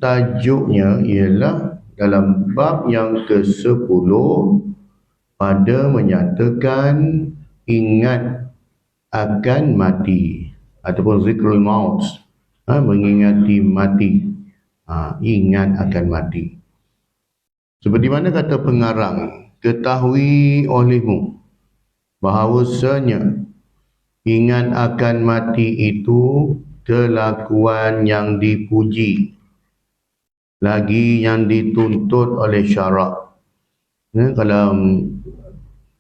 tajuknya ialah dalam bab yang ke-10 pada menyatakan ingat akan mati ataupun zikrul maut, mengingati mati, ingat akan mati. Seperti mana kata pengarang, ketahui olehmu bahawasanya ingat akan mati itu kelakuan yang dipuji lagi yang dituntut oleh syarak. Kalau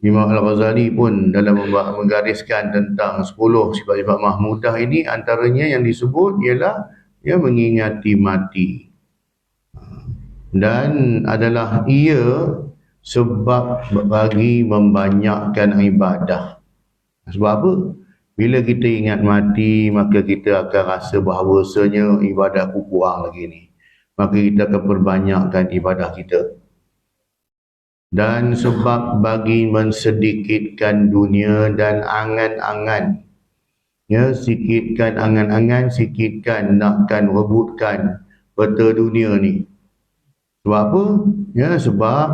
Imam Al-Ghazali pun dalam menggariskan tentang 10 sifat-sifat mahmudah ini, antaranya yang disebut ialah mengingati mati, dan adalah ia sebab bagi membanyakkan ibadah. Sebab apa? Bila kita ingat mati, maka kita akan rasa bahawasanya ibadahku kurang lagi ni, maka kita akan perbanyakkan ibadah kita. Dan sebab bagi mensedikitkan dunia dan angan-angan, sikitkan angan-angan, sikitkan nakkan rebutkan peta dunia ni. Sebab apa? Sebab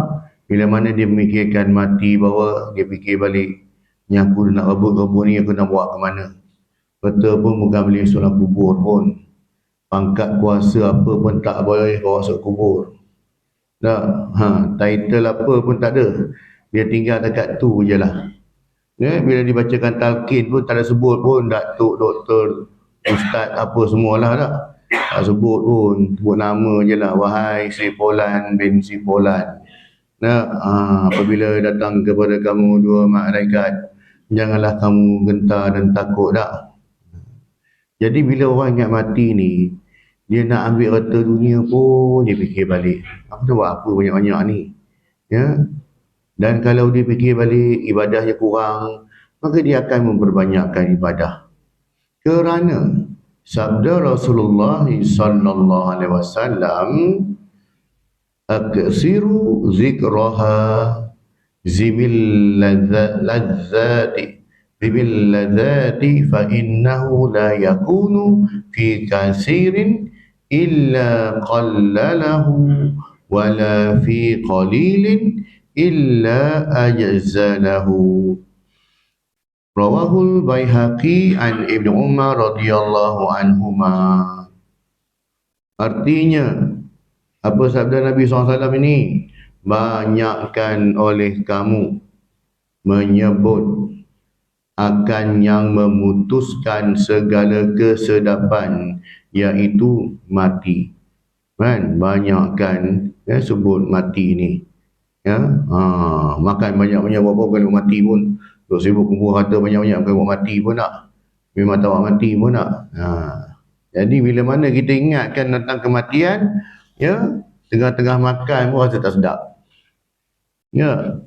bila mana dia memikirkan mati, bahawa dia fikir balik, ni aku nak rebut-rebut ni, aku nak buat ke mana? Peta pun bukan boleh masuk dalam kubur pun, pangkat kuasa apa pun tak boleh bawa masuk kubur. Title apa pun tak ada, dia tinggal dekat tu je lah. Bila dibacakan talqin pun tak ada sebut pun datuk, doktor, ustaz apa semualah dah. Tak sebut pun, sebut nama je lah, wahai Sri Polan bin Sri Polan. Apabila datang kepada kamu dua malaikat, janganlah kamu gentar dan takut dah. Jadi bila orang ingat mati ni, dia nak ambil harta dunia pun dia fikir balik, aku nak buat apa banyak-banyak ni, dan kalau dia fikir balik ibadahnya kurang, maka dia akan memperbanyakkan ibadah. Kerana sabda Rasulullah sallallahu alaihi wasallam, aksiru zikraha zibil ladzati fa innahu la yakunu fi kasirin illa qallalahu wala fi qalilin illa ajzalahu. Rawahul Baihaqi an Ibnu Umar radhiyallahu anhuma. Artinya, apa sabda Nabi SAW ini? Banyakkan oleh kamu menyebut akan yang memutuskan segala kesedapan, iaitu mati. Banyakkan sebut mati ni. Makan banyak-banyak berapa kalau mati pun. Duk sibuk kumpul harta banyak-banyak kalau mati pun nak. Memang tak mati pun nak. Jadi bila mana kita ingatkan tentang kematian, tengah-tengah makan pun rasa tak sedap.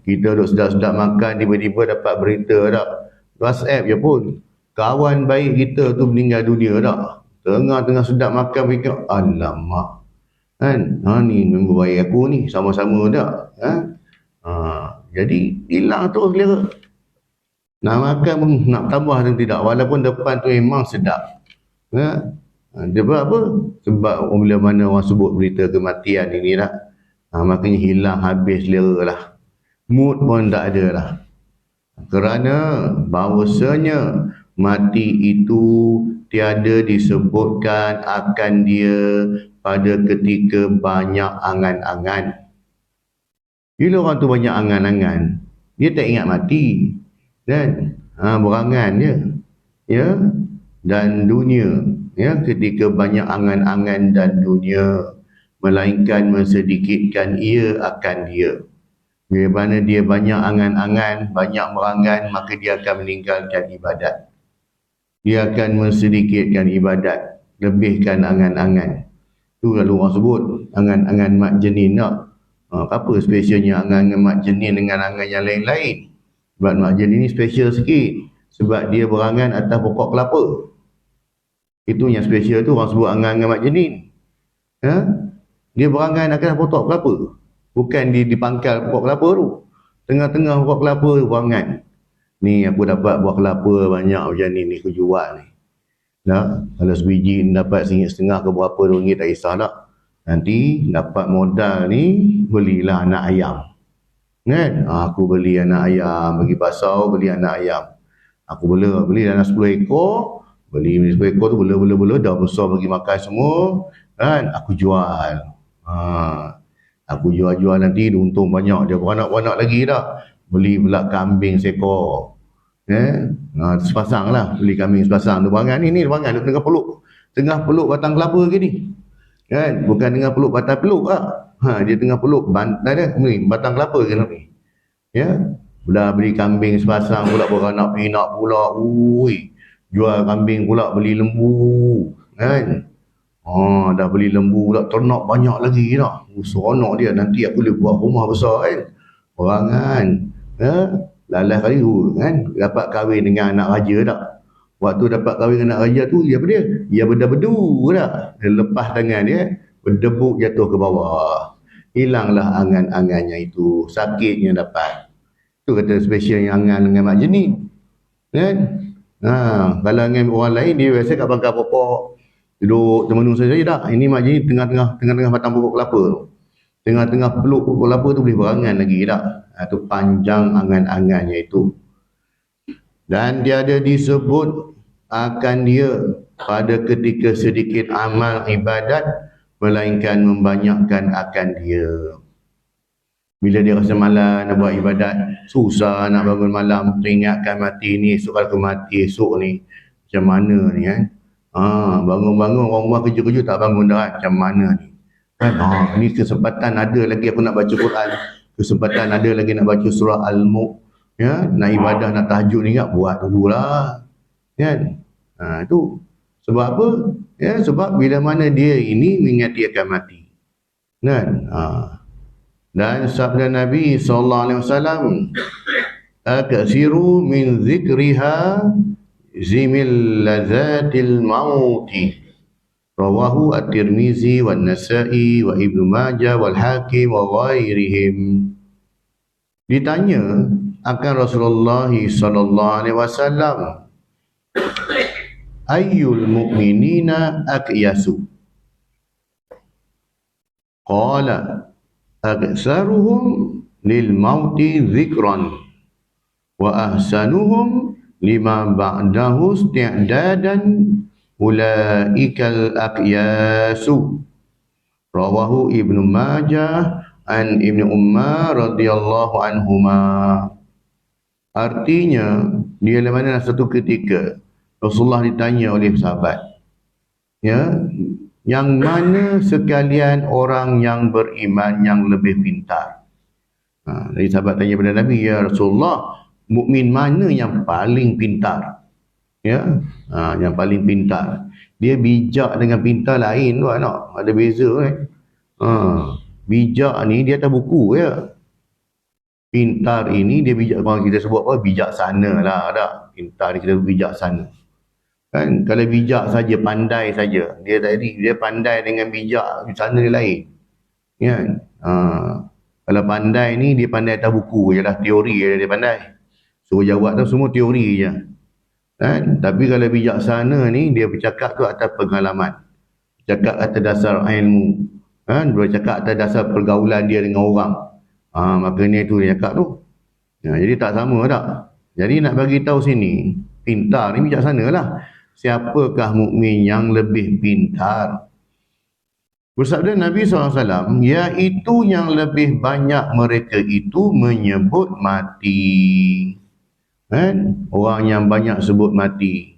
Kita duk sedap-sedap makan, tiba-tiba dapat berita dah. WhatsApp je pun, kawan baik kita tu meninggal dunia dah. Tengah-tengah sedap makan, fikir, alamak, ni member baik aku ni, sama-sama dah. Jadi hilang terus selera. Nak makan pun nak tambah dan tidak, walaupun depan tu memang sedap. Dia buat apa? Sebab bila mana orang sebut berita kematian ini lah, makanya hilang habis selera lah, mood pun tak ada lah. Kerana bahawasanya mati itu tiada disebutkan akan dia pada ketika banyak angan-angan. Bila orang tu banyak angan-angan, dia tak ingat mati, dan berangan je, dan dunia, ketika banyak angan-angan dan dunia, melainkan mensedikitkan ia akan dia. Bila mana dia banyak angan-angan, banyak merangan, maka dia akan meninggalkan ibadat. Dia akan mensedikitkan ibadat, lebihkan angan-angan. Tu lalu orang sebut angan-angan mak jenin tak? Apa spesialnya angan-angan mak jenin dengan angan yang lain-lain? Sebab mak jenin ni spesial sikit, sebab dia berangan atas pokok kelapa. Itu yang spesial tu, orang sebut angan-angan mak jenin. Dia berangan atas pokok kelapa, bukan di pangkal pokok kelapa tu. Tengah-tengah pokok kelapa tu berangan. Ni aku dapat buah kelapa banyak macam ni aku jual ni. Kalau sebiji dapat RM1.50 ke berapa RM2 tak kisah tak. Nanti dapat modal ni, belilah anak ayam. Kan? Aku beli anak ayam, pergi pasar beli anak ayam. Aku beli anak 10 ekor, beli 10 ekor tu bela, dah besar bagi makan semua. Kan? Aku jual. Aku jual nanti dia untung banyak, dia beranak-beranak lagi dah. Beli pula kambing seekor. Sepasang lah, beli kambing sepasang. Dia berangan ni berangan dia tengah peluk batang kelapa ke ni. Kan? Bukan tengah peluk batang peluk lah. Dia tengah peluk batang kelapa ke ni. Ya. Dah beli kambing sepasang pula, beranak pinak pula. Jual kambing pula, beli lembu. Kan? Dah beli lembu pula, ternak banyak lagi dah. Seronok dia, nanti aku boleh buat rumah besar kan. Berangan. Lalas kali tu kan, dapat kahwin dengan anak raja tak. Waktu dapat kahwin dengan anak raja tu, dia apa dia? Dia berdebu dah. Dia lepas tangan dia, berdebuk jatuh ke bawah. Hilanglah angan-angannya itu. Sakitnya dapat. Tu kata special yang angan dengan mak jenis. Kan? Kalau angan orang lain, dia biasa kat bangkang pokok. Duduk termenung saja tak. Ini mak jenis tengah-tengah batang pokok kelapa tu. Tengah-tengah peluk pokok kelapa tu boleh berangan lagi tak. Tu panjang angan-angannya itu. Dan tiada disebut akan dia pada ketika sedikit amal ibadat, melainkan membanyakkan akan dia. Bila dia rasa malas nak buat ibadat, susah nak bangun malam, teringatkan mati ni, esok aku mati esok ni. Macam mana ni kan? Bangun-bangun orang rumah kerja-kerja tak bangun dah, macam mana ni? Kan? Ni kesempatan ada lagi aku nak baca Quran. Kesempatan ada lagi nak baca surah Al-Mulk. Ya, nak ibadah, nak tahajud ni tak, buat dululah. Kan? Itu sebab apa? Ya, sebab bila mana dia ini mengingati akan mati. Kan? Dan sabda Nabi SAW, "Aksiru min zikriha zimil lazatil mauti." Rawahu At-Tirmizi wa Nasa'i wa Ibnu Majah wal Hakim wa ghairihim. Ditanya akan Rasulullah sallallahu alaihi wasallam, ayyul mu'minina aqyasu? Qala aktsaruhum lil mauti dzikran wa ahsanuhum lima ba'dahu isti'dadan ulaikal aqyasu. Rawahu Ibnu Majah an Ibnu Umar radhiyallahu anhuma. Artinya, dia mana satu ketika Rasulullah ditanya oleh sahabat, ya, yang mana sekalian orang yang beriman yang lebih pintar? Jadi sahabat tanya kepada Nabi, ya Rasulullah, mukmin mana yang paling pintar? Ya, yang paling pintar. Dia bijak dengan pintar lain tu, ada beza kan? Bijak ni dia atas buku ya. Pintar ini dia bijak, kalau kita sebut apa, bijaksana lah, ada. Pintar ni kita bijaksana. Kan, kalau bijak saja, pandai saja. Dia pandai dengan bijak, bijaksana dia lain. Ya. Kalau pandai ni dia pandai atas buku je lah, teori je dia pandai. Suruh jawab tu semua teori je. Kan? Tapi kalau bijaksana ni dia bercakap tu atas pengalaman. Cakap atas dasar ilmu. Kan? Dia cakap atas dasar pergaulan dia dengan orang. Makanya itu dia cakap tu. Jadi tak sama tak? Jadi nak bagi tahu sini, pintar ni bijaksana lah. Siapakah mukmin yang lebih pintar? Bersabda Nabi SAW, iaitu yang lebih banyak mereka itu menyebut mati. Kan? Orang yang banyak sebut mati.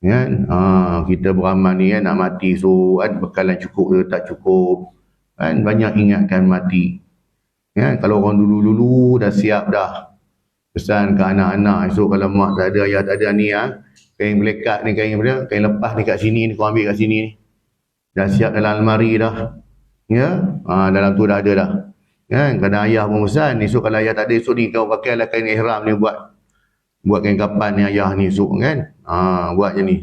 Kan? Kita beramal ni nak mati, so bekalan cukup ke tak cukup. Kan? Banyak ingatkan mati. Ya, kalau orang dulu-dulu dah siap dah pesan ke anak-anak, esok kalau mak tak ada, ayah tak ada ni, kain melekat ni, kain lepas ni kat sini ni, kau ambil kat sini ni. Dah siap dalam almari dah. Ya, dalam tu dah ada dah. Kan, kadang ayah pun pesan, esok kalau ayah tak ada, esok ni kau pakailah kain ihram ni, buat kain kapan ni ayah ni esok kan. Buat je ni.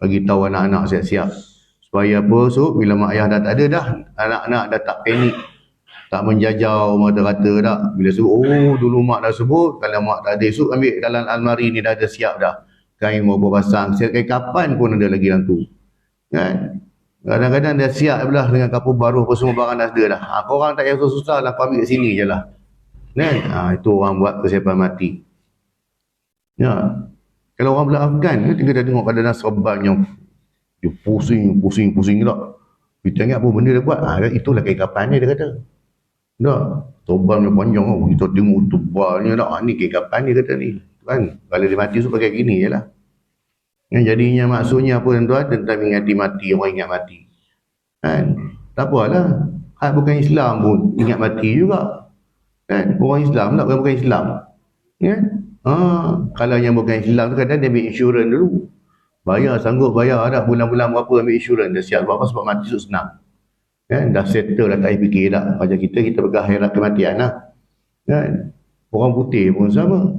Bagi tahu anak-anak siap-siap. Supaya apa, esok bila mak ayah dah tak ada dah, anak-anak dah tak panik. Tak menjajau mata-kata tak. Bila sebut, dulu mak dah sebut, kalau mak tak ada esok, ambil dalam almari ni dah ada siap dah. Kain berapa pasang, siap kain kapan pun ada lagi dalam tu. Kan? Kadang-kadang dia siap belah dengan kapur baru apa semua barang dah ada dah. Korang tak payah susah lah, kau ambil kat sini je lah. Kan? Itu orang buat persiapan mati. Ya. Kalau orang belah Afghan, kita dah tengok pada Nasrabban yang dia pusing tak. Kita ingat apa benda dia buat. Itulah kain kapan dia kata. Tak. Toban yang panjang tau. Kita tengok tebalnya tak. Ni kain kapan dia kata ni. Kan? Kalau dia mati tu pakai gini je lah. Yang jadinya maksudnya apa tuan-tuan? Tentang mengingati mati, orang ingat mati. Kan? Tak apalah. Hak bukan Islam pun ingat mati juga. Kan? Orang Islam tak, bukan Islam. Ya? Kalau yang bukan Islam tu kadang dia ambil insurans dulu. Bayar, sanggup bayar dah bulan-bulan berapa ambil insurans. Dah siap berapa sebab mati tu senang. Kan? Dah settle dah, tak payah fikir dah. Macam kita pegang akhirat kematian lah. Kan? Orang putih pun sama.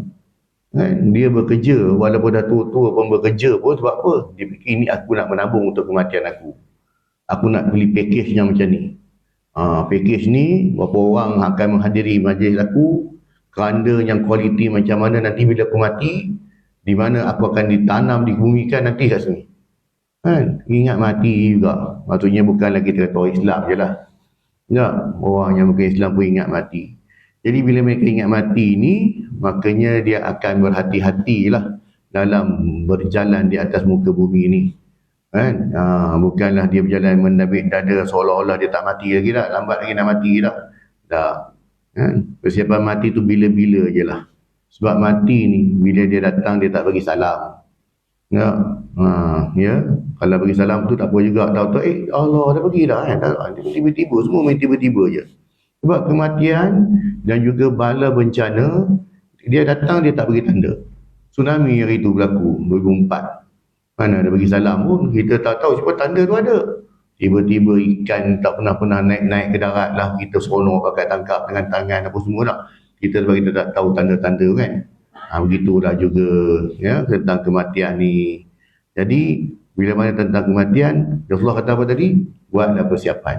Kan? Dia bekerja, walaupun dah tua-tua pun bekerja pun sebab apa? Dia fikir ni aku nak menabung untuk kematian aku. Aku nak beli package yang macam ni. Package ni, berapa orang akan menghadiri majlis aku, keranda yang kualiti macam mana nanti bila aku mati, di mana aku akan ditanam, dibumikan nanti kat sini. Kan? Ingat mati juga. Maksudnya bukan lagi kata orang Islam je lah. Tak, orang yang bukan Islam pun ingat mati. Jadi bila mereka ingat mati ni, makanya dia akan berhati-hatilah dalam berjalan di atas muka bumi ni. Kan? Bukanlah dia berjalan mendabik dada seolah-olah dia tak mati lagi dah, lambat lagi nak mati dah. Tak. Kan? Persiapan mati tu bila-bila je lah. Sebab mati ni, bila dia datang dia tak bagi salam. Ya. Ya. Kalau bagi salam tu tak apa juga. Tahu-tahu, Allah dah bagi dah. Tiba-tiba, semua main tiba-tiba je. Sebab kematian dan juga bala bencana, dia datang dia tak bagi tanda. Tsunami hari itu berlaku 2004. Mana ada bagi salam pun, kita tak tahu sebab tanda tu ada. Tiba-tiba ikan tak pernah naik ke darat lah, kita seronok pakai tangkap dengan tangan apa semua tak. Kita sebab kita tak tahu tanda-tanda kan. Begitulah juga ya tentang kematian ni. Jadi bila mana tentang kematian, Rasulullah kata apa tadi? Buatlah persiapan.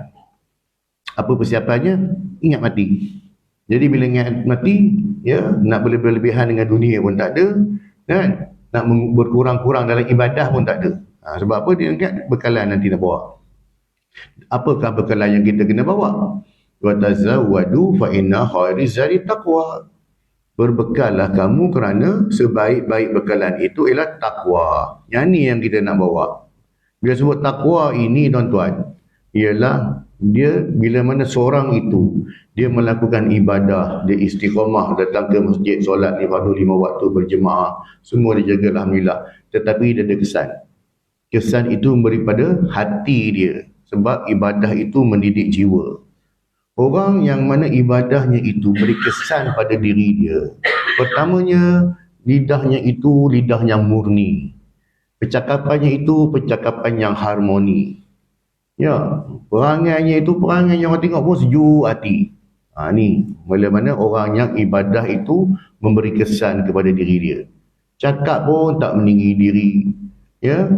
Apa persiapannya? Ingat mati. Jadi bila ingat mati, ya, nak berlebihan dengan dunia pun tak ada, kan? Nak berkurang-kurang dalam ibadah pun tak ada. Sebab apa? Dia ingat bekalan nanti nak bawa. Apakah bekalan yang kita kena bawa? Wa tazawwadu fa inna khairaz zadi taqwa. Berbekallah kamu kerana sebaik-baik bekalan itu ialah takwa. Yang ni yang kita nak bawa. Bila sebut takwa ini tuan-tuan, ialah dia bila mana seorang itu dia melakukan ibadah, dia istiqamah datang ke masjid, solat 5 waktu berjemaah, semua dia jaga alhamdulillah, tetapi dia ada kesan. Kesan itu daripada hati dia, sebab ibadah itu mendidik jiwa. Orang yang mana ibadahnya itu beri kesan pada diri dia, pertamanya lidahnya itu lidah yang murni, percakapannya itu percakapan yang harmoni. Ya, perangainya itu perangai yang orang tengok pun sejuk hati. Ni, bila mana orang yang ibadah itu memberi kesan kepada diri dia. Cakap pun tak meninggi diri. Ya,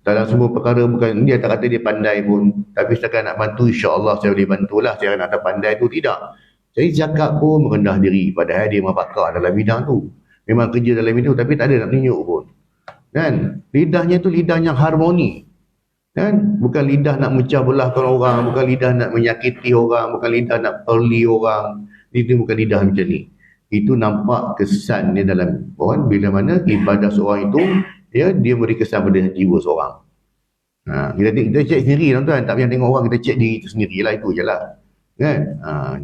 dalam semua perkara bukan, dia tak kata dia pandai pun. Tapi setakat nak bantu, insya-Allah saya boleh bantulah. Saya nak pandai tu tidak. Jadi cakap pun merendah diri. Padahal dia memang pakar dalam bidang tu. Memang kerja dalam bidang tu, tapi tak ada nak tunjuk pun. Kan? Lidahnya tu lidah yang harmoni. Kan? Bukan lidah nak mecah belahkan orang, bukan lidah nak menyakiti orang, bukan lidah nak perli orang. Itu bukan lidah macam ni. Itu nampak kesannya dalam orang bila mana ibadah seorang itu dia beri kesan pada jiwa seorang. Kita cek sendiri tuan-tuan, tak payah tengok orang, kita cek diri itu sendirilah, itu je lah. Kan?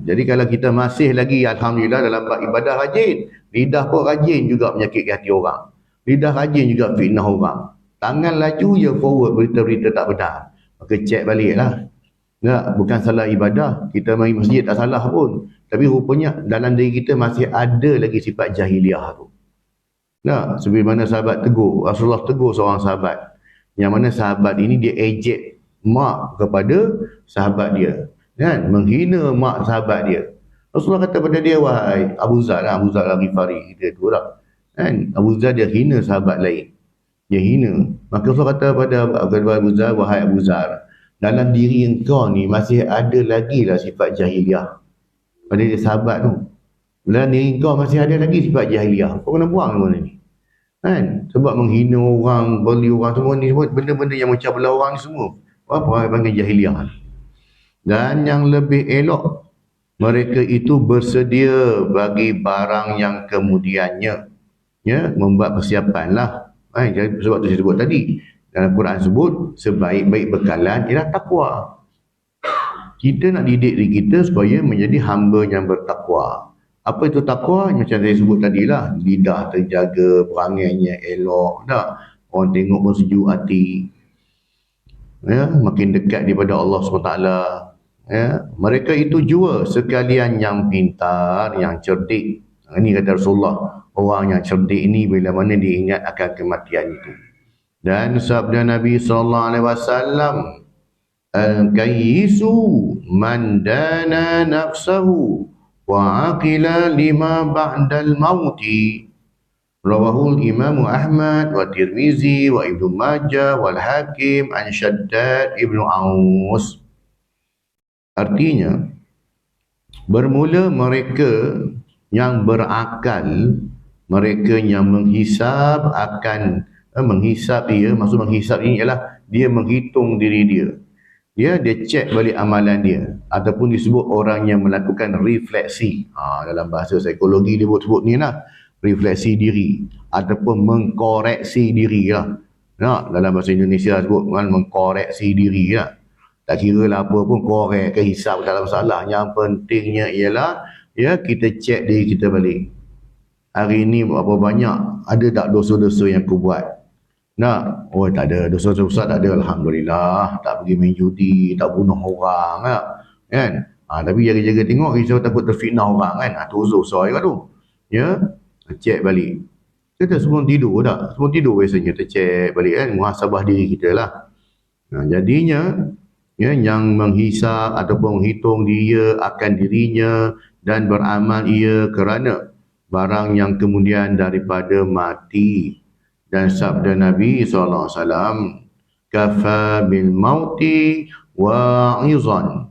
Jadi kalau kita masih lagi alhamdulillah dalam ibadah rajin, lidah pun rajin juga menyakiti hati orang. Lidah rajin juga fitnah orang. Tangan laju je forward berita-berita tak benar. Maka cek balik lah. Tak, bukan salah ibadah. Kita main masjid tak salah pun. Tapi rupanya dalam diri kita masih ada lagi sifat jahiliah tu. Tak, sebagaimana sahabat tegur. Rasulullah tegur seorang sahabat. Yang mana sahabat ini dia ejek mak kepada sahabat dia. Kan? Menghina mak sahabat dia. Rasulullah kata pada dia, wahai Abu Zar al-Ghifari. Dia tu lah. Kan? Abu Zar dia hina sahabat lain. Dia hina. Maka Rasulullah kata pada Abu Zar, wahai Abu Zar, dalam diri engkau ni masih ada lagi lah sifat jahiliah. Pada dia sahabat tu. Dalam diri engkau masih ada lagi sifat jahiliah. Kau kena buang benda ni. Kan? Sebab menghina orang, beli orang semua ni, benda-benda yang macam belah orang ni semua Orang panggil jahiliah. Dan yang lebih elok, mereka itu bersedia bagi barang yang kemudiannya. Ya, membuat persiapan lah. Sebab tu saya sebut tadi. Dalam Quran sebut, sebaik-baik bekalan ialah takwa. Kita nak didik diri kita supaya menjadi hamba yang bertakwa. Apa itu takwa? Macam saya sebut tadi lah. Lidah terjaga, perangainya elok. Tak? Orang tengok pun sejuk hati. Ya, makin dekat daripada Allah SWT. Ya, mereka itu jua sekalian yang pintar, yang cerdik. Ini kata Rasulullah. Orang yang cerdik ini bila mana diingat akan kematian itu. Dan sabda Nabi SAW, Al-kayyisu man dana nafsahu wa aqila lima ba'dal mauti. Rawahul Imam Ahmad wa Tirmizi wa Ibnu Majah wal Hakim an Shaddad Ibnu Aus. Artinya, bermula mereka yang berakal, mereka yang menghisap akan menghisap dia, maksud menghisap ini ialah dia menghitung diri dia. Dia cek balik amalan dia, ataupun disebut orang yang melakukan refleksi. Dalam bahasa psikologi dia sebut ni lah, refleksi diri ataupun mengkoreksi diri lah. Dalam bahasa Indonesia sebut mengkoreksi diri lah. Tak kira lah apa pun, korek ke hisap dalam salah. Yang pentingnya ialah ya, kita cek diri kita balik. Hari ni berapa banyak, ada tak dosa-dosa yang aku buat? Oh tak ada, dosa-dosa besar tak ada, Alhamdulillah. Tak pergi main judi, tak bunuh orang kan? Tapi jaga-jaga tengok, risau takut terfitnah orang kan? Tu dosa juga tu. Ya, cek balik. Kita sebelum tidur tak? Sebelum tidur biasanya kita cek balik kan, muhasabah diri kita lah. Jadinya ya, yang menghisap ataupun menghitung dia akan dirinya dan beramal ia kerana barang yang kemudian daripada mati. Dan sabda Nabi SAW, kafa bil mauti wa'izan.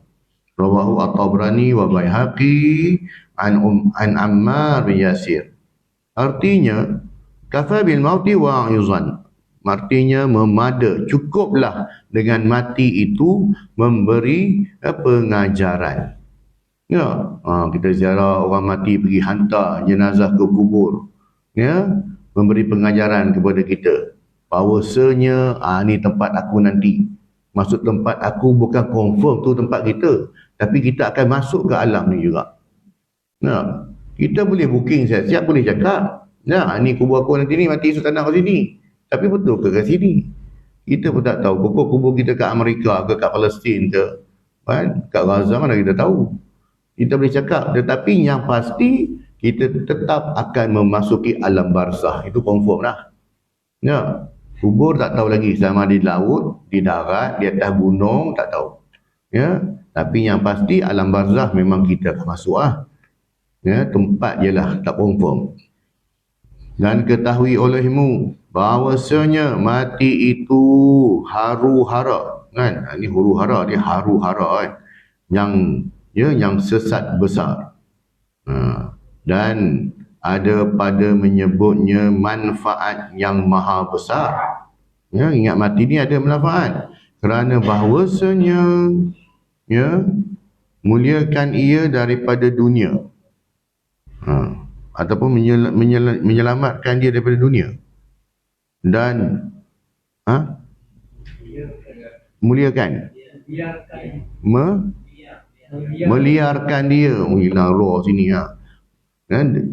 Rawahu At-Tabrani wa Baihaqi an Ammar bin Yasir. Artinya, kafa bil mauti wa'izan. Artinya memada, cukuplah dengan mati itu memberi pengajaran. Ya, kita ziarah orang mati, pergi hantar jenazah ke kubur. Ya, memberi pengajaran kepada kita. Bahawasanya, ni tempat aku nanti. Maksud tempat aku bukan confirm tu tempat kita, tapi kita akan masuk ke alam ni juga. Ya, kita boleh booking siap-siap, boleh cakap. Ya, ni kubur aku nanti ni, mati esok tanah kat sini. Tapi betul ke kat sini? Kita pun tak tahu. Kubur kita kat Amerika ke kat Palestin ke, kan? Kat Gaza mana kita tahu. Kita boleh cakap, tetapi yang pasti kita tetap akan memasuki alam barzah. Itu confirm lah. Ya, kubur tak tahu lagi sama di laut, di darat, di atas gunung, tak tahu. Ya, tapi yang pasti alam barzah memang kita akan masuk lah. Ya, tempat je lah tak confirm. Dan ketahui olehmu bahawasanya mati itu haru-hara, kan? Ini huru-hara, dia haru-hara kan? Yang sesat besar. Dan ada pada menyebutnya manfaat yang maha besar. Ya, ingat mati ni ada manfaat. Kerana bahawasanya ya, muliakan ia daripada dunia. Ataupun menyelamatkan dia daripada dunia. Dan muliakan. Meliarkan dia. Hilang roh sini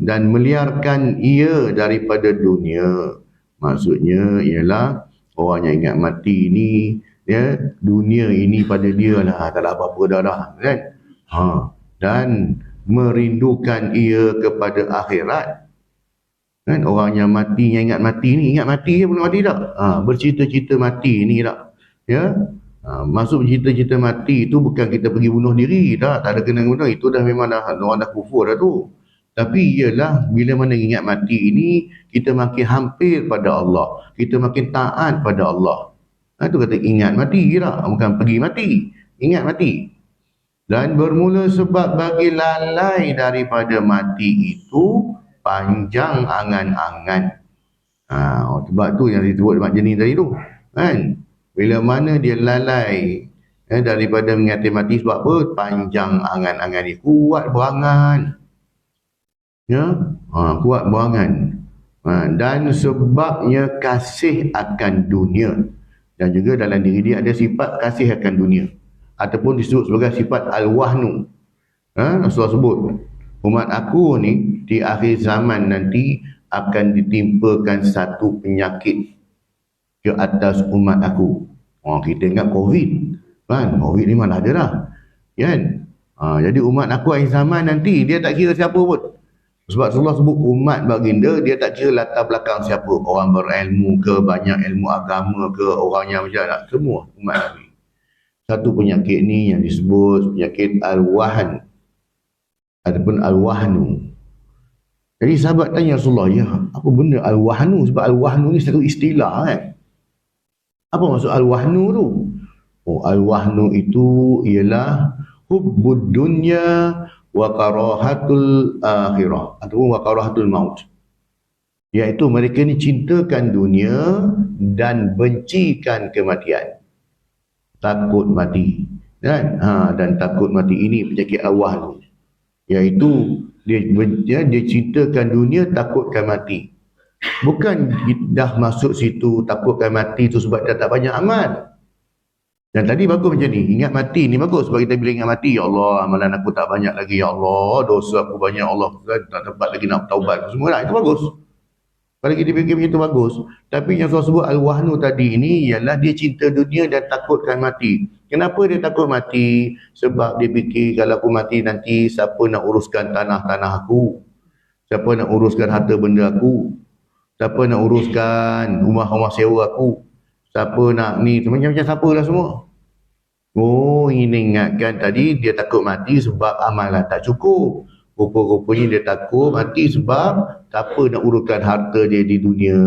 dan meliarkan ia daripada dunia. Maksudnya ialah orang yang ingat mati ni, ya, dunia ini pada dia lah, tak ada apa-apa dah kan. Dan merindukan ia kepada akhirat. Kan, orang yang mati, yang ingat mati ni, ingat mati dia belum mati tak? Bercita-cita mati ni tak? Ya. Maksud bercita-cita mati itu bukan kita pergi bunuh diri dah, tak ada kena guna, itu dah memang orang dah kufur dah tu. Tapi ialah bila mana ingat mati ini, kita makin hampir pada Allah, kita makin taat pada Allah. Itu kata ingat mati tak, bukan pergi mati, ingat mati. Dan bermula sebab bagi lalai daripada mati itu panjang angan-angan. Sebab tu yang disebut Mak Jenin tadi tu, kan? Bila mana dia lalai daripada mengingati mati, sebab apa? Panjang angan-angan dia, kuat berangan. Kuat berangan. Dan sebabnya kasih akan dunia. Dan juga dalam diri dia ada sifat kasih akan dunia. Ataupun disebut sebagai sifat al-wahnu. Rasulullah sebut, umat aku ni di akhir zaman nanti akan ditimpakan satu penyakit ke atas umat aku. Kita ingat COVID. COVID ni mana ada dah. Kan? Jadi umat aku akhir zaman nanti, dia tak kira siapa pun. Sebab Rasulullah sebut umat baginda, dia tak kira latar belakang siapa. Orang berilmu ke, banyak ilmu agama ke, orang yang macam nak, semua umat Nabi. Satu penyakit ni yang disebut penyakit al-wahn ataupun al-wahnu. Jadi sahabat tanya Rasulullah, ya apa benda al-wahnu? Sebab al-wahnu ni satu istilah kan. Apa maksud al-wahnu tu? Al-wahnu itu ialah hubbud dunya wa karahatul akhirah ataupun wa karahatul maut. Iaitu mereka ni cintakan dunia dan bencikan kematian. Takut mati. Dan takut mati ini penyakit al-wahnu. Iaitu dia cintakan dunia, takutkan mati. Bukan dah masuk situ takutkan mati tu sebab dia tak banyak amal. Dan tadi bagus macam ni, ingat mati ni bagus sebab kita bila ingat mati, ya Allah amalan aku tak banyak lagi, ya Allah dosa aku banyak, Allah tak dapat lagi nak taubat, semua lah, itu bagus. Kalau kita fikir macam itu bagus. Tapi yang saya sebut al-wahnu tadi ini ialah dia cinta dunia dan takutkan mati. Kenapa dia takut mati? Sebab dia fikir kalau aku mati nanti siapa nak uruskan tanah-tanah aku, siapa nak uruskan harta benda aku, siapa nak uruskan rumah-rumah sewa aku, siapa nak ni, macam-macam siapa lah semua. Ini ingatkan tadi dia takut mati sebab amalan tak cukup. Rupa-rupanya dia takut mati sebab siapa nak uruskan harta dia di dunia.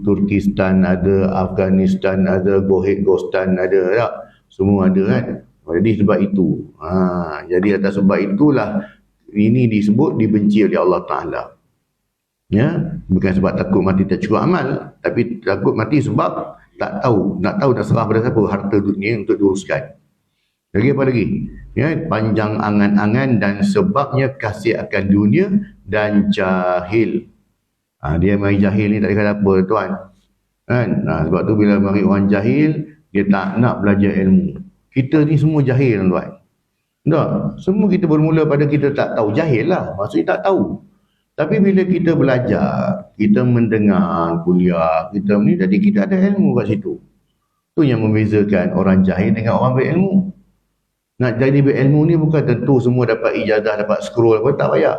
Turkistan ada, Afghanistan ada, Gostan ada tak? Semua ada kan. Jadi sebab itu. Jadi atas sebab itulah ini disebut dibenci oleh Allah Ta'ala. Ya, bukan sebab takut mati tak cukup amal, tapi takut mati sebab nak tahu nak serah pada siapa harta dunia untuk diuruskan. Lagi apa lagi? Ya, panjang angan-angan dan sebabnya kasih akan dunia dan jahil. Dia mari jahil ni tak kata apa tuan. Kan? Sebab tu bila mari orang jahil, dia tak nak belajar ilmu. Kita ni semua jahil tuan. Tak, semua kita bermula pada kita tak tahu, jahil lah. Maksudnya tak tahu. Tapi bila kita belajar, kita mendengar kuliah, kita ni, jadi kita ada ilmu kat situ. Itu yang membezakan orang jahil dengan orang berilmu. Nak jadi berilmu ni bukan tentu semua dapat ijazah, dapat scroll apa, tak payah.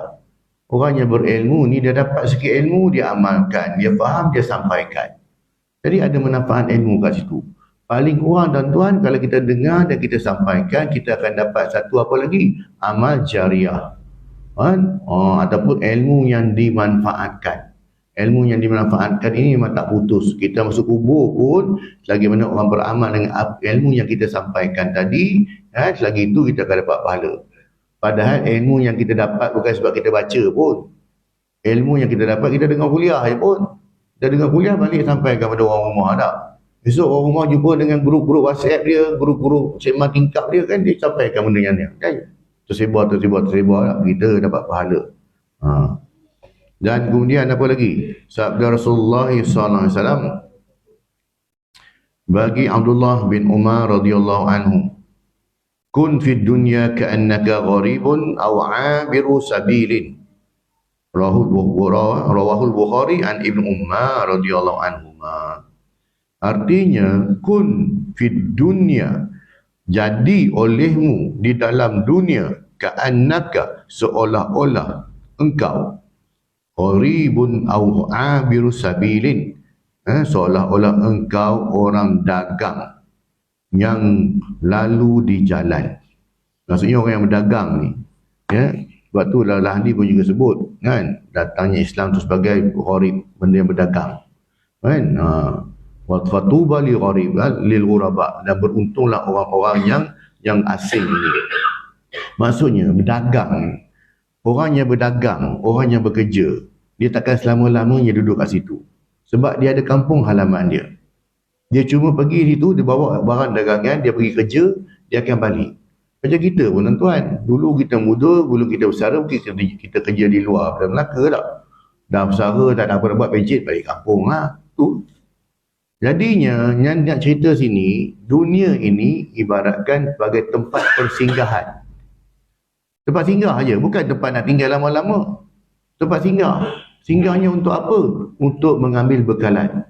Orang yang berilmu ni dia dapat sikit ilmu, dia amalkan, dia faham, dia sampaikan. Jadi ada manfaat ilmu kat situ. Paling kurang tuan-tuan, kalau kita dengar dan kita sampaikan, kita akan dapat satu apa lagi? Amal jariah. Ataupun ilmu yang dimanfaatkan. Ilmu yang dimanfaatkan ini memang tak putus. Kita masuk kubur pun, selagi mana orang beramal dengan ilmu yang kita sampaikan tadi, selagi itu kita akan dapat pahala. Padahal ilmu yang kita dapat bukan sebab kita baca pun. Ilmu yang kita dapat, kita dengar kuliah je pun. Kita dengar kuliah balik sampaikan kepada orang rumah tak. Besok orang rumah jumpa dengan grup-grup WhatsApp dia, grup-grup sembang tingkap dia, kan dia sampaikan benda yang dia. Kan? Tersebar lah, kita dapat pahala. Dan kemudian apa lagi? Sabda Rasulullah SAW bagi Abdullah bin Umar radhiyallahu anhu, kun fid dunya ka'annaka gharibun aw 'abiru sabilin. Rawahul Bukhari an Ibnu Umar radhiyallahu anhuma. Artinya kun fid dunya, jadi olehmu di dalam dunia, ka'annaka, seolah-olah engkau, gharibun aw 'abiru sabilin, seolah-olah engkau orang dagang yang lalu di jalan. Maksudnya orang yang berdagang ni, ya. Sebab tu lah ni pun juga sebut kan, datangnya Islam tu sebagai gharib, benda yang berdagang kan. Wa fatuba li gharib lil ghuraba, dan beruntunglah orang-orang yang asing ni. Maksudnya berdagang, orang yang berdagang, orang yang bekerja, dia takkan selama-lamanya duduk kat situ sebab dia ada kampung halaman dia. Dia cuma pergi situ, dia bawa barang dagangan, dia pergi kerja, dia akan balik. Macam kita pun tuan-tuan, dulu kita muda, dulu kita bersara, kita kerja di luar dalam Melaka tak. Dah bersara, tak ada apa nak buat, pencet balik kampung lah. Tu. Jadinya, yang nak cerita sini, dunia ini ibaratkan sebagai tempat persinggahan. Tempat singgah aja, bukan tempat nak tinggal lama-lama. Tempat singgah. Singgahnya untuk apa? Untuk mengambil bekalan.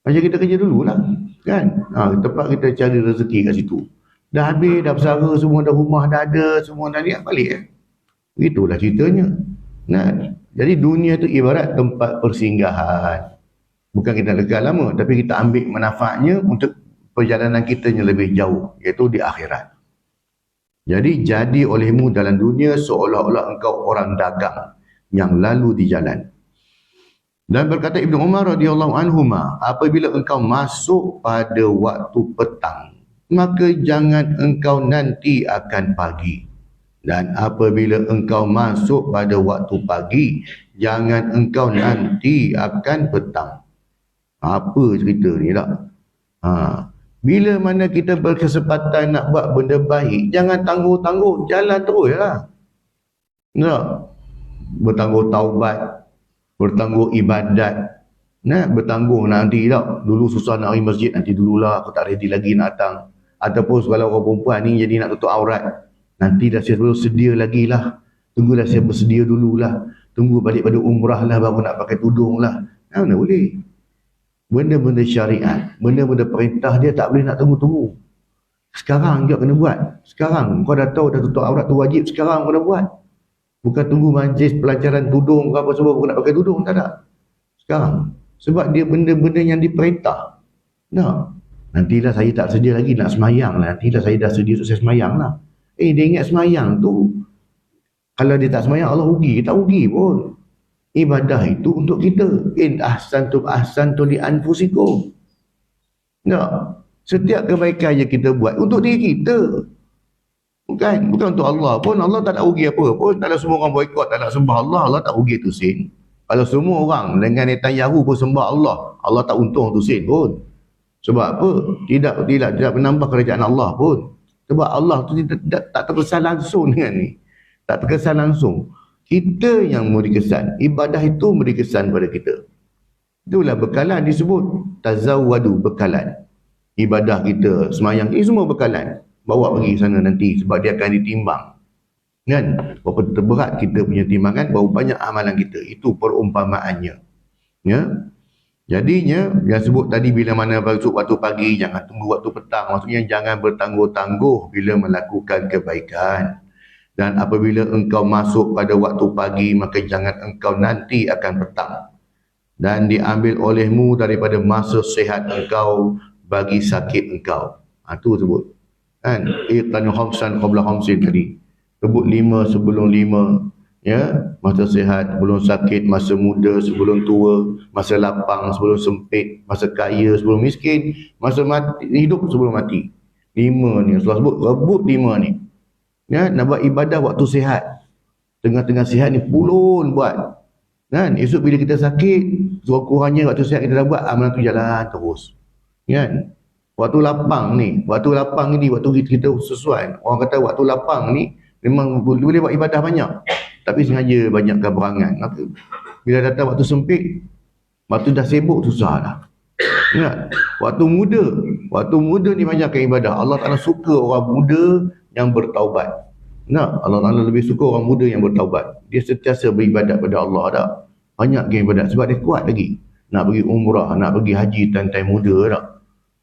Macam kita kerja dululah, kan? Tempat kita cari rezeki kat situ. Dah habis, dah bersara, semua dah rumah dah ada, semua dah lihat balik. Itulah ceritanya. Nah, jadi dunia tu ibarat tempat persinggahan. Bukan kita legal lama, tapi kita ambil manfaatnya untuk perjalanan kita yang lebih jauh, iaitu di akhirat. Jadi olehmu dalam dunia seolah-olah engkau orang dagang yang lalu di jalan. Dan berkata Ibnu Umar radhiyallahu anhuma, apabila engkau masuk pada waktu petang, maka jangan engkau nanti akan pagi. Dan apabila engkau masuk pada waktu pagi, jangan engkau nanti akan petang. Apa cerita ni tak? Bila mana kita berkesempatan nak buat benda baik, jangan tangguh-tangguh, jalan terus lah. Tak? Bertangguh taubat, bertangguh ibadat. Bertangguh nanti tak? Dulu susah nak pergi masjid, nanti dululah, aku tak ready lagi nak datang. Ataupun kalau orang perempuan ni jadi nak tutup aurat, nanti dah saya perlu sedia lagi lah. Tunggulah saya bersedia dululah. Tunggu balik pada umrah lah, baru nak pakai tudung lah. Mana boleh? Benda-benda syariat, benda-benda perintah dia tak boleh nak tunggu-tunggu. Sekarang juga kena buat. Sekarang kau dah tahu dah tutup aurat tu wajib, sekarang kau dah buat. Bukan tunggu majlis pelajaran tudung ke apa semua baru nak pakai tudung, tak ada. Sekarang. Sebab dia benda-benda yang diperintah. Nantilah saya tak sedia lagi nak semayang lah. Nantilah saya dah sedia untuk saya semayang lah. Dia ingat semayang tu, kalau dia tak semayang Allah rugi. Tak rugi pun. Ibadah itu untuk kita. In ahsantum li anfusikum. Setiap kebaikan yang kita buat untuk diri kita. Bukan untuk Allah pun. Allah tak nak rugi apa pun. Kalau semua orang boikot tak nak sembah Allah, Allah tak rugi tu sen. Kalau semua orang dengan Netanyahu pun sembah Allah, Allah tak untung tu sen pun. Sebab apa? Tidak menambah kerajaan Allah pun. Sebab Allah tu tak terkesan langsung dengan ni. Tak terkesan langsung. Kita yang memberi kesan. Ibadah itu memberi kesan pada kita. Itulah bekalan disebut. Tazawwadu, bekalan. Ibadah kita, semayang, ini semua bekalan. Bawa pergi sana nanti sebab dia akan ditimbang. Kan? Berapa terberat kita punya timbangan, berapa banyak amalan kita. Itu perumpamaannya. Ya? Jadinya, yang sebut tadi bila mana masuk waktu pagi, jangan tunggu waktu petang. Maksudnya jangan bertangguh-tangguh bila melakukan kebaikan. Dan apabila engkau masuk pada waktu pagi, maka jangan engkau nanti akan petang. Dan diambil olehmu daripada masa sihat engkau bagi sakit engkau. Itu sebut. Kan? Iqtanu khamsan qabla khamsin tadi. Sebut 5 sebelum 5. Ya, masa sihat sebelum sakit, masa muda sebelum tua, masa lapang sebelum sempit, masa kaya sebelum miskin, masa mati, hidup sebelum mati. 5 ni, Rasulullah sebut, rebut 5 ni. Ya, nak buat ibadah waktu sihat. Tengah-tengah sihat ni pulun buat. Kan? Esok bila kita sakit, kurang-kurangnya waktu sihat kita dah buat, amalan tu jalan terus. Kan? Waktu lapang ni, waktu kita sesuai. Orang kata waktu lapang ni memang boleh buat ibadah banyak, tapi sengaja banyakkan berangan. Bila datang waktu sempit, waktu dah sibuk susah dah. Ingat, waktu muda ni banyakkan ibadah. Allah Ta'ala suka orang muda yang bertaubat. Allah Ta'ala lebih suka orang muda yang bertaubat. Dia sentiasa beribadat pada Allah dah. Banyak ibadat sebab dia kuat lagi. Nak pergi umrah, nak pergi haji time muda dah.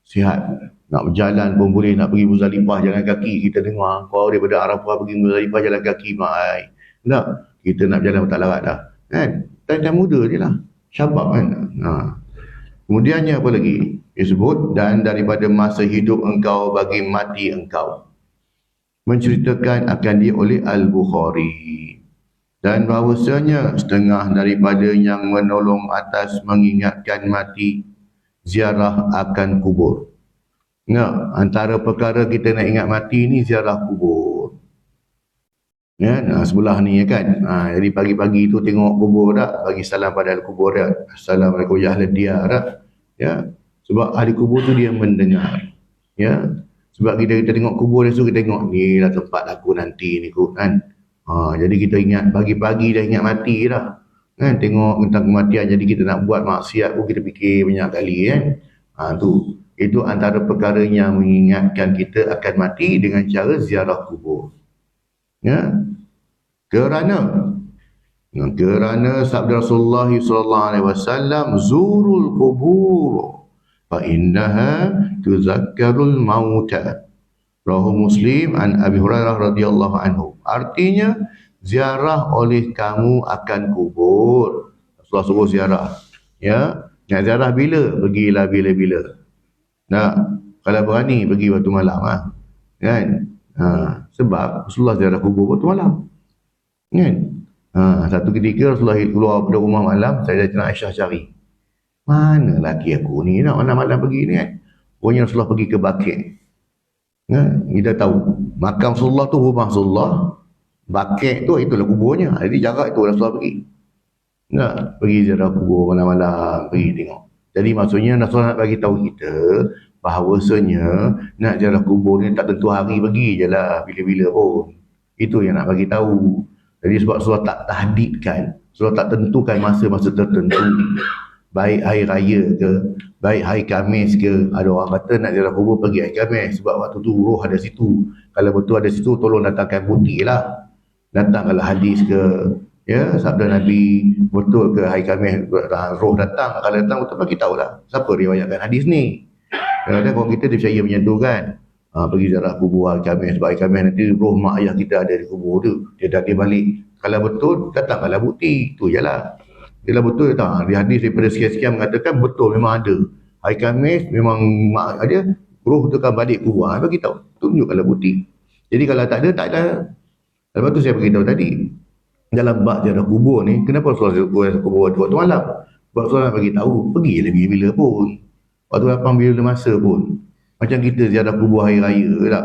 Sihat. Nak berjalan pun boleh, nak pergi Muzdalifah jalan kaki. Kita dengar kau daripada Arafah pergi Muzdalifah jalan kaki, mai. Tak, kita nak berjalan tak larat dah. Kan? Time muda je lah. Syabab kan. Kemudiannya apa lagi? Disebut, dan daripada masa hidup engkau bagi mati engkau. Menceritakan akan dia oleh Al-Bukhari. Dan bahawasanya setengah daripada yang menolong atas mengingatkan mati, ziarah akan kubur. Antara perkara kita nak ingat mati ni ziarah kubur. Ya, sebelah ni kan. Jadi pagi-pagi tu tengok kubur tak, bagi salam pada kubur dia. Assalamualaikum ya ahli dia tak. Ya. Sebab ahli kubur tu dia mendengar. Ya. Sebab kita tengok kubur dia, so kita tengok ni lah tempat aku nanti ni kot kan. Jadi kita ingat pagi-pagi dah ingat mati dah. Kan tengok tentang kematian, jadi kita nak buat maksiat pun kita fikir banyak kali kan. Itu antara perkara yang mengingatkan kita akan mati dengan cara ziarah kubur. Ya. Kerana sabda Rasulullah sallallahu alaihi wasallam, zurul kubur fa innaha tuzakkarul mauta. Rawahu Muslim an Abi Hurairah radhiyallahu anhu. Artinya ziarah oleh kamu akan kubur. Rasulullah suruh ziarah. Ya, nak ziarah bila? Pergilah bila-bila. Nah, kalau berani pergi waktu malam kan? Sebab Rasulullah ziarah kubur waktu malam. Kan? Satu ketika Rasulullah keluar dari rumah malam, saya dan Aisyah cari. Mana laki aku ni nak malam-malam pergi ni kan? Pokoknya Rasulullah pergi ke Baqi'. Kita tahu makam Rasulullah tu rumah Rasulullah, Baqi' tu itulah kuburnya. Jadi jarak itu Rasulullah pergi. Pergi ziarah kubur malam-malam, pergi tengok. Jadi maksudnya Rasulullah nak bagi tahu kita bahawasanya nak ziarah kubur ni tak tentu hari pergi je lah, bila-bila pun. Itu yang nak bagi tahu. Jadi sebab Rasulullah tak tahdidkan, Rasulullah tak tentukan masa-masa tertentu. Baik hari raya ke, baik hari Khamis ke. Ada orang kata nak ziarah kubur pergi hari Khamis sebab waktu tu roh ada situ. Kalau betul ada situ, tolong datangkan bukti lah. Datang kalau hadis ke, ya, sabda Nabi betul ke hari Khamis roh datang. Kalau datang betul, bagi tahu lah siapa riwayatkan hadis ni. Kadang-kadang kalau kita percaya macam tu kan, pergi ziarah kubur hari Khamis, sebab hari Khamis nanti roh mak ayah kita ada di kubur tu, dia balik. Kalau betul, datangkanlah bukti. Tu je lah. Bila betul tak? Di hadis daripada sekian-sekian mengatakan betul memang ada. Hari Khamis memang mak ada, roh tu akan balik kubur. Bagi tahu. Tunjukkanlah bukti. Jadi kalau tak ada, tak ada. Lepas tu saya beritahu tadi. Dalam bab ziarah kubur ni, kenapa Rasulullah kubur waktu malam? Sebab Rasulullah bagi tahu, pergi bila-bila pun. Waktu lapang bila masa pun. Macam kita ziarah kubur hari raya tak?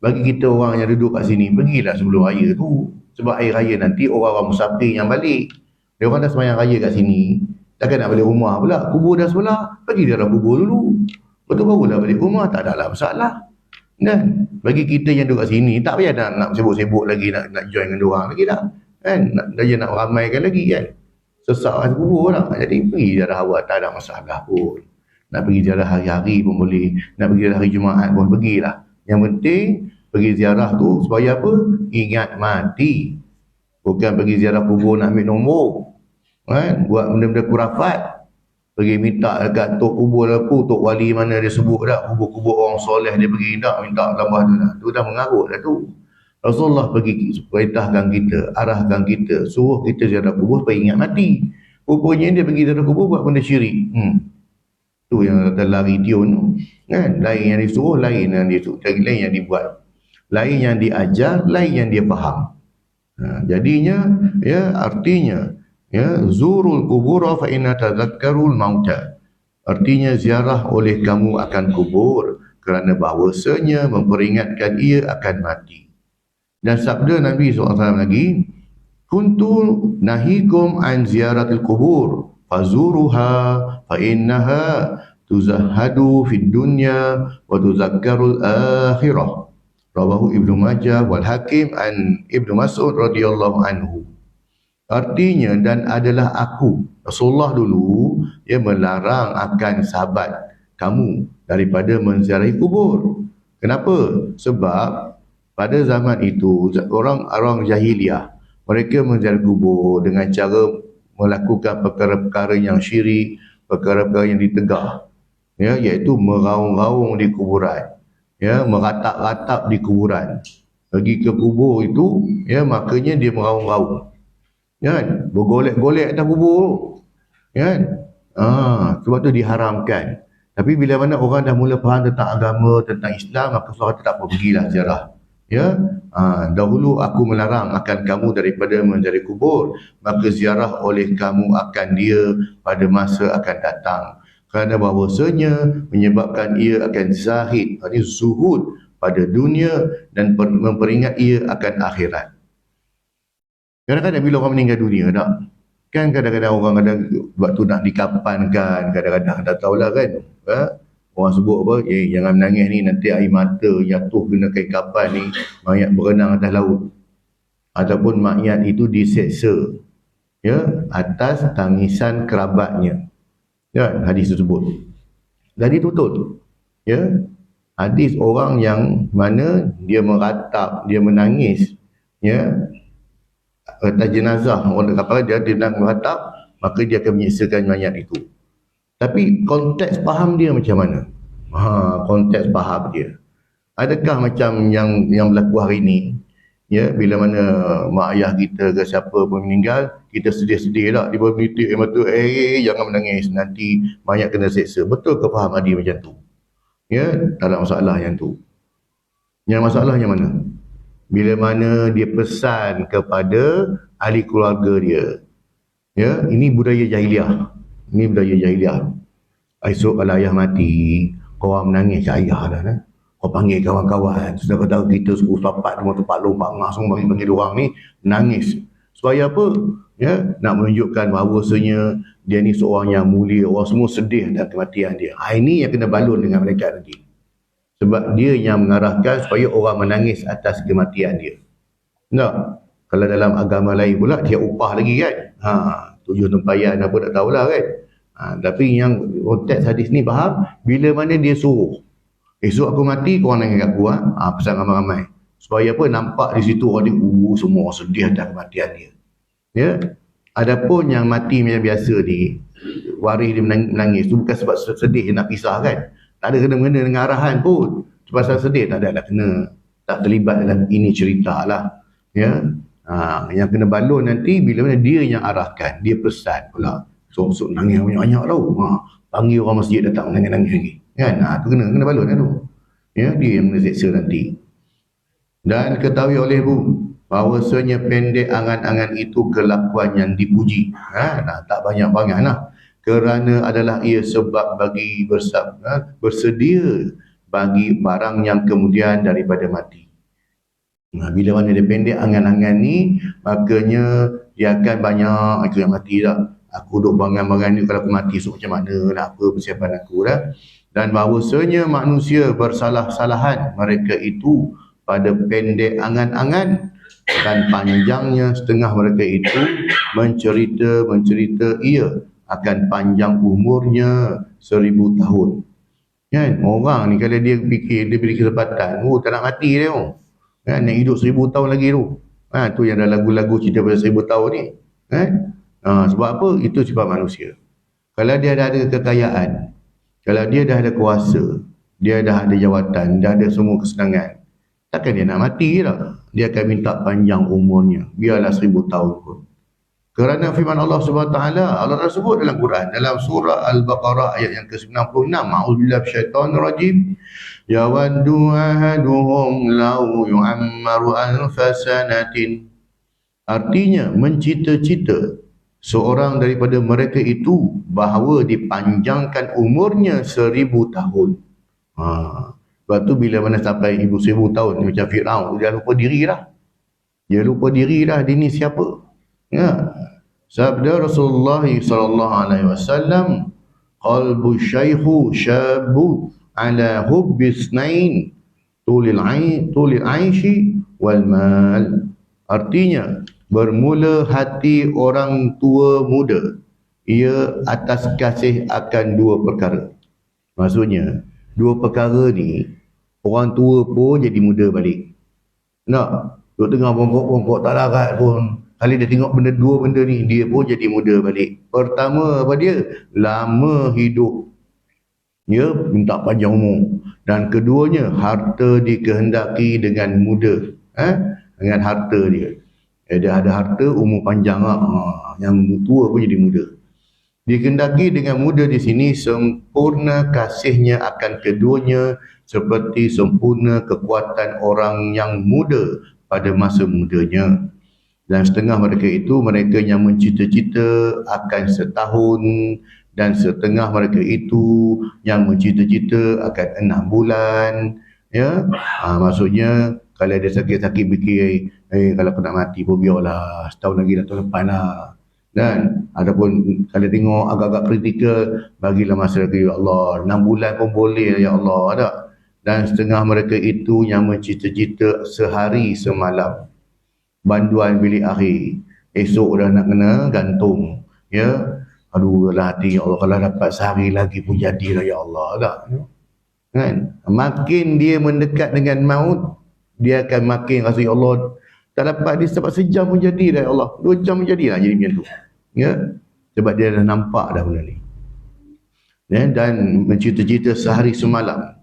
Bagi kita orang yang duduk kat sini, pergilah sebelum raya tu. Sebab hari raya nanti orang-orang musafir yang balik. Dia orang dah sembahyang raya kat sini, takkan nak balik rumah pula. Kubur dah sebelah, pergi ziarah kubur dulu. Lepas tu barulah balik rumah, tak ada lah masalah. Kan? Bagi kita yang duduk kat sini, tak payah nak sibuk-sibuk lagi, nak join dengan diorang lagi dah. Kan? Nak ramaikan lagi kan. Sesak kat kubur lah. Jadi pergi ziarah awal, tak ada masalah pun. Nak pergi ziarah hari-hari pun boleh. Nak pergi ziarah hari Jumaat pun pergilah. Yang penting, pergi ziarah tu supaya apa? Ingat mati. Bukan pergi ziarah kubur nak ambil nombor. Kan? Buat benda-benda kurafat. Pergi minta dekat tok kubur apa, tok wali mana dia sebut dah, kubur-kubur orang soleh dia pergi tak minta tambah tu dah. Tu dah mengarut dah tu. Rasulullah pergi perintahkan kita, arahkan kita, suruh kita ziarah kubur supaya ingat mati. Rupanya dia pergi ziarah kubur buat benda syirik. Tu yang kata lari tiun. Kan? Lain yang disuruh, lain yang disuruh, lain yang dibuat. Lain yang diajar, lain yang dia faham. Jadinya, ya, artinya, ya, zurul kubur fa inna tadhakkarul mauta. Artinya ziarah oleh kamu akan kubur kerana bahawasanya memperingatkan ia akan mati. Dan sabda Nabi SAW lagi, kuntu nahikum an ziaratil kubur fazuruha fa innaha tuzahhadu fid dunya wa tuzakkarul akhirah. Rawahu Ibnu Majah wal Hakim an Ibnu Mas'ud radhiyallahu anhu. Artinya, dan adalah aku, Rasulullah dulu, dia melarang akan sahabat kamu daripada menziarahi kubur. Kenapa? Sebab pada zaman itu, orang jahiliah, mereka menziarahi kubur dengan cara melakukan perkara-perkara yang syirik, perkara-perkara yang ditegah, ya, iaitu meraung-raung di kuburan, ya, meratap-ratap di kuburan. Pergi ke kubur itu, ya, makanya dia meraung-raung. Kan? Bergolek-golek atas kubur. Kan? Sebab tu diharamkan. Tapi bila mana orang dah mula faham tentang agama, tentang Islam, maka seorang tak apa, pergilah ziarah. Ya? Dahulu aku melarang akan kamu daripada menziarahi kubur, maka ziarah oleh kamu akan dia pada masa akan datang. Kerana bahawasanya menyebabkan ia akan zahid, artinya zuhud pada dunia dan memperingat ia akan akhirat. Kadang-kadang bila orang meninggal dunia tak, Kan kadang-kadang orang waktu nak dikapankan, kadang-kadang tak tahulah kan. Orang sebut apa, jangan menangis ni, nanti air mata jatuh kena kain kapan ni, mayat berenang atas laut. Ataupun mayat itu diseksa, ya, atas tangisan kerabatnya. Ya, hadis tersebut. Jadi tutup. Ya, hadis orang yang mana dia meratap, dia menangis, ya, atas jenazah orang kapal dia nak meratap, maka dia akan menyiksakan mayat itu. Tapi konteks faham dia macam mana? Konteks faham dia. Adakah macam yang berlaku hari ini, ya, bila mana mak ayah kita ke siapa pun meninggal, kita sedih-sedih tak, dia bermenitik mata, jangan menangis, nanti mayat kena seksa. Betul ke faham Adi macam tu? Ya, tak ada masalah yang tu. Yang masalahnya mana? Bila mana dia pesan kepada ahli keluarga dia. Ya, ini budaya jahiliah. Ini budaya jahiliah. Esok kalau ayah mati, kau orang menangis ayah dah. Kau panggil kawan-kawan. Sudah kau tahu kita suku sapat, tempat lompak, semua panggil orang ni, menangis. Supaya apa? Ya, nak menunjukkan bahawasanya dia ni seorang yang mulia. Orang semua sedih dan kematian dia. Ini yang kena balun dengan mereka nanti. Sebab dia yang mengarahkan supaya orang menangis atas kematian dia. Tak? Kalau dalam agama lain pula, dia upah lagi kan. Tujuh tempayan apa tak tahulah kan. Tapi yang konteks hadis ni faham, bila mana dia suruh. Esok aku mati, korang nangis kat aku. Pesan ramai-ramai. Supaya apa? Nampak di situ orang dia, semua orang sedih atas kematian dia. Ya. Adapun yang mati macam biasa ni, waris dia menangis, tu bukan sebab sedih dia nak pisah kan. Tak ada kena-mengena dengan arahan pun. Pasal sedih tak ada kena. Tak terlibat dalam ini cerita lah. Ya. Yang kena balon nanti bila mana dia yang arahkan. Dia pesan pula. Sok-sok nangis banyak-banyak tau. Panggil orang masjid datang nangis-nangis lagi. Kan? Tu kena balon kan tu. Ya, dia yang kena seksa nanti. Dan ketahui oleh bahawasanya pendek angan-angan itu kelakuan yang dipuji. Tak banyak-banyak lah. Kerana adalah ia sebab bagi bersedia bagi barang yang kemudian daripada mati. Bila mana dia pendek angan-angan ni, makanya dia akan banyak, aku yang mati tak, aku duduk bangan-bangan ni, kalau aku mati so macam mana, nak apa persiapan aku dah. Dan bahawasanya manusia bersalah-salahan mereka itu pada pendek angan-angan, dan panjangnya setengah mereka itu mencerita ia akan panjang umurnya 1000 tahun. Kan? Orang ni kalau dia fikir, dia beri kesempatan, tak nak mati dia. Kan? Nak hidup 1000 tahun lagi tu. Tu yang ada lagu-lagu cerita pasal 1000 tahun ni. Kan? Sebab apa? Itu sifat manusia. Kalau dia dah ada kekayaan, kalau dia dah ada kuasa, dia dah ada jawatan, dah ada semua kesenangan, takkan dia nak mati tak? Dia akan minta panjang umurnya. Biarlah 1000 tahun pun. Kerana firman Allah SWT, Allah dah sebut dalam Quran, dalam surah Al-Baqarah ayat yang ke-96, A'udzubillahi minasyaitonir rajim, yawaddu ahaduhum law yu'ammaru alfa sanatin. Artinya, mencita-cita seorang daripada mereka itu bahawa dipanjangkan umurnya 1000 tahun. Sebab tu bila mana sampai 1000 tahun, macam Fir'aun, dia lupa diri dah. Dia lupa diri dah, dia ni siapa? Ya. Sabda Rasulullah sallallahu alaihi wasallam, qalbu syaikhu syabu ala hubbi isnain tulil aishi wal mal. Artinya, bermula hati orang tua muda ia atas kasih akan dua perkara. Maksudnya, dua perkara ni orang tua pun jadi muda balik. Nak duk tengah bongkok-bongkok tak larat pun, kali dia tengok dua benda ni, dia pun jadi muda balik. Pertama apa dia? Lama hidup. Dia minta panjang umur. Dan keduanya, harta dikehendaki dengan muda. Dengan harta dia. Dia ada harta, umur panjang. Yang tua pun jadi muda. Dikehendaki dengan muda di sini, sempurna kasihnya akan keduanya seperti sempurna kekuatan orang yang muda pada masa mudanya. Dan setengah mereka itu, mereka yang mencita-cita akan setahun, dan setengah mereka itu yang mencita-cita akan 6 bulan. Ya, maksudnya kalau dia sakit-sakit fikir, kalau aku nak mati pun biarlah, setahun lagi dah tahun depan lah. Dan adapun kalau tengok agak-agak kritikal, bagilah masa lagi ya Allah, 6 bulan pun boleh ya Allah, tak? Dan setengah mereka itu yang mencita-cita sehari semalam banduan bilik akhir, esok dah nak kena gantung, ya. Aduh lah hati ya Allah, kalau dapat sehari lagi pun jadilah ya Allah, tak? Kan? Makin dia mendekat dengan maut, dia akan makin rasa ya Allah, tak dapat dia sebab sejam pun jadi dah ya Allah, 2 jam pun jadi lah, jadi macam tu, ya. Sebab dia dah nampak dah benda ni, ya. Dan mencita-cita sehari semalam.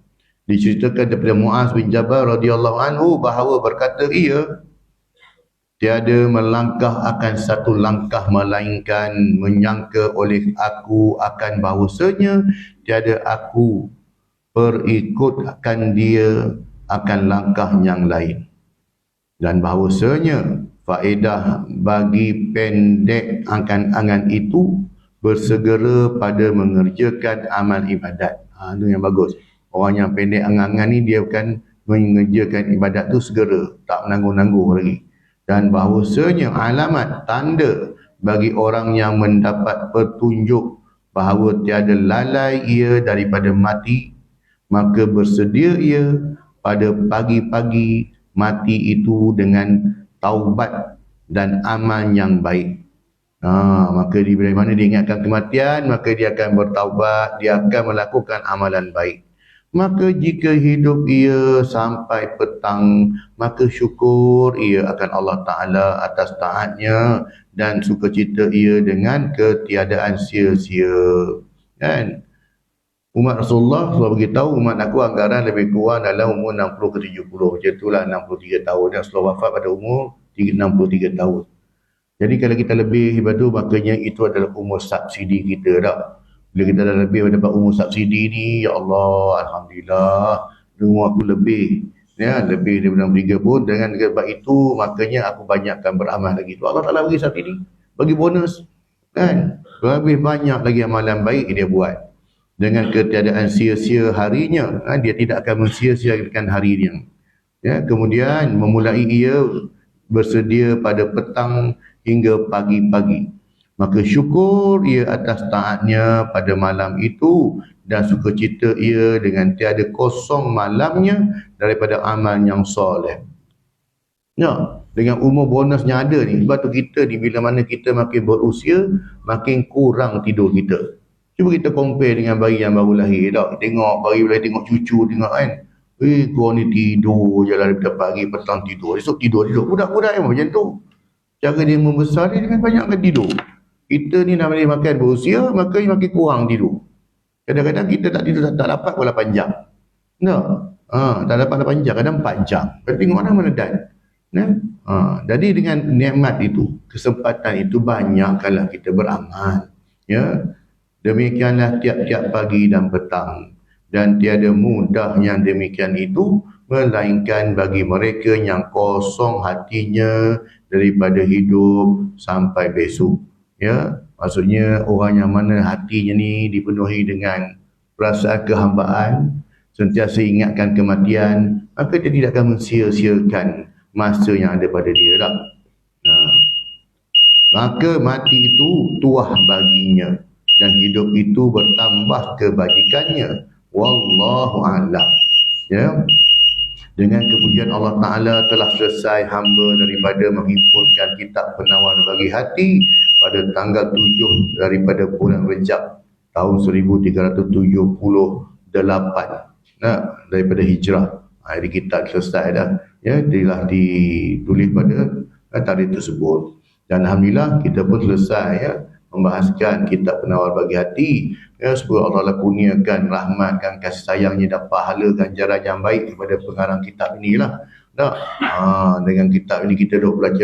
Diceritakan daripada Muaz bin Jabal radhiyallahu anhu bahawa berkata ia, tiada melangkah akan satu langkah melainkan menyangka oleh aku akan bahawasanya tiada aku perikutkan dia akan langkah yang lain, dan bahawasanya faedah bagi pendek angan-angan itu bersegera pada mengerjakan amal ibadat. Itu yang bagus. Orang yang pendek angan-angan ni dia akan mengerjakan ibadat tu segera, tak menangguh-nangguh lagi. Dan bahawasanya alamat tanda bagi orang yang mendapat petunjuk bahawa tiada lalai ia daripada mati, maka bersedia ia pada pagi-pagi mati itu dengan taubat dan amal yang baik. Maka bila mana dia ingatkan kematian, maka dia akan bertaubat, dia akan melakukan amalan baik. Maka jika hidup ia sampai petang, maka syukur ia akan Allah Ta'ala atas taatnya dan sukacita ia dengan ketiadaan sia-sia. Kan? Umat Rasulullah beritahu umat aku anggaran lebih kurang dalam umur 60 ke 70. Macam itulah 63 tahun. Dan Rasulullah wafat pada umur 63 tahun. Jadi kalau kita lebih daripada tu, makanya itu adalah umur subsidi kita tak? Bila kita dah lebih dapat umur subsidi ni, ya Allah, Alhamdulillah, umur aku lebih. Ya, lebih daripada 63 pun. Dengan sebab itu, makanya aku banyakkan beramal lagi. Tu Allah Ta'ala bagi subsidi, bagi bonus. Kan? Lebih banyak lagi amalan baik dia buat. Dengan ketiadaan sia-sia harinya, dia tidak akan mensia-siakan hari dia. Ya, kemudian memulai ia bersedia pada petang hingga pagi-pagi. Maka syukur ia atas taatnya pada malam itu dan sukacita ia dengan tiada kosong malamnya daripada amal yang soleh. Ya, dengan umur bonusnya ada ni. Sebab tu kita ni bila mana kita makin berusia, makin kurang tidur kita. Cuba kita compare dengan bayi yang baru lahir tak? Tengok bayi boleh tengok cucu, tengok kan. Kau ni tidur je lah daripada pagi, petang tidur. Esok tidur. Budak-budak yang macam tu. Cara dia membesar dia dengan banyakkan tidur. Kita ni nak boleh makan berusia, maka makin kurang tidur. Kadang-kadang kita tak tidur, tak dapat pun 8 jam. Tak? Tak dapat 8 jam, kadang 4 jam. Kita tengok mana dan. Jadi dengan nikmat itu, kesempatan itu, banyakkanlah kita beramal. Ya. Demikianlah tiap-tiap pagi dan petang. Dan tiada mudah yang demikian itu, melainkan bagi mereka yang kosong hatinya daripada hidup sampai besok. Ya, maksudnya orang yang mana hatinya ni dipenuhi dengan perasaan kehambaan, sentiasa ingatkan kematian, maka dia tidak akan mensia-siakan masa yang ada pada dia lah. Maka mati itu tuah baginya dan hidup itu bertambah kebajikannya. Wallahu a'lam. Ya. Dengan kepujian Allah Ta'ala telah selesai hamba daripada menghimpunkan kitab penawar bagi hati pada tanggal 7 daripada bulan Rejab tahun 1378 daripada hijrah. Jadi kitab selesai dah. Ya, telah ditulis pada tarikh tersebut. Dan Alhamdulillah kita pun selesai ya, membahaskan kitab penawar bagi hati. Ya, supaya Allah kurniakan rahmatkan kasih sayangnya dan pahala ganjaran yang baik kepada pengarang kitab inilah. Dengan kitab ini kita duk baca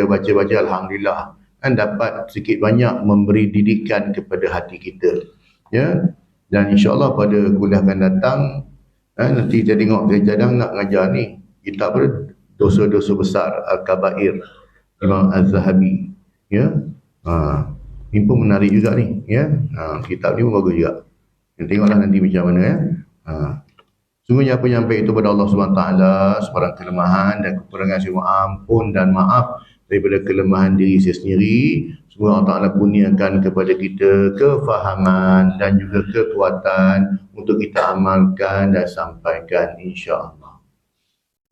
Alhamdulillah kan dapat sedikit banyak memberi didikan kepada hati kita. Ya, dan insyaAllah pada kuliah akan datang nanti kita tengok saya cadang nak ngajar ni kitab dosa-dosa besar Al-Kabair Imam Az-Zahabi. Ya, ini pun menarik juga ni. Ya, kitab ni pun bagus juga. Tengoklah nanti macam mana ya. Sungguhnya apa yang baik itu pada Allah SWT, sebarang kelemahan dan kekurangan saya ampun dan maaf daripada kelemahan diri saya sendiri. Semoga Allah Ta'ala kurniakan kepada kita kefahaman dan juga kekuatan untuk kita amalkan dan sampaikan insya-Allah.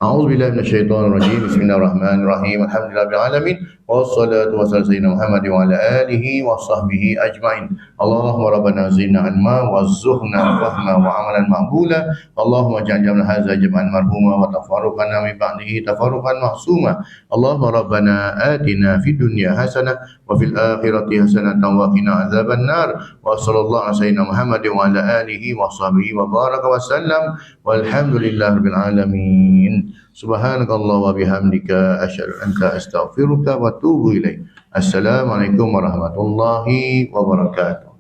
A'udzu billahi minasyaitonir rajim. Bismillahirrahmanirrahim. Alhamdulillahil alamin. Wassalatu wassalamu ala sayyidina Muhammad wa ala alihi wa sahbihi ajma'in. Allahumma rabbana zidna ilma warzuqna fahma wa amalan maqbula. Allahumma ij'al jam'ana hadza jam'an marhuma wa tafarruqana min ba'dihi tafarruqan mahsuma. Allahumma rabbana atina fid dunya hasanah wa fil akhirati hasanatan wa qina adzaban nar. Wa sallallahu ala sayyidina Muhammad wa ala alihi wa sahbihi wa baraka wa sallam. Walhamdulillahirabbil alamin. Subhanakallah wa bihamdika asyhadu an la ilaha illa anta astaghfiruka wa atubu ilaik. Assalamualaikum warahmatullahi wabarakatuh.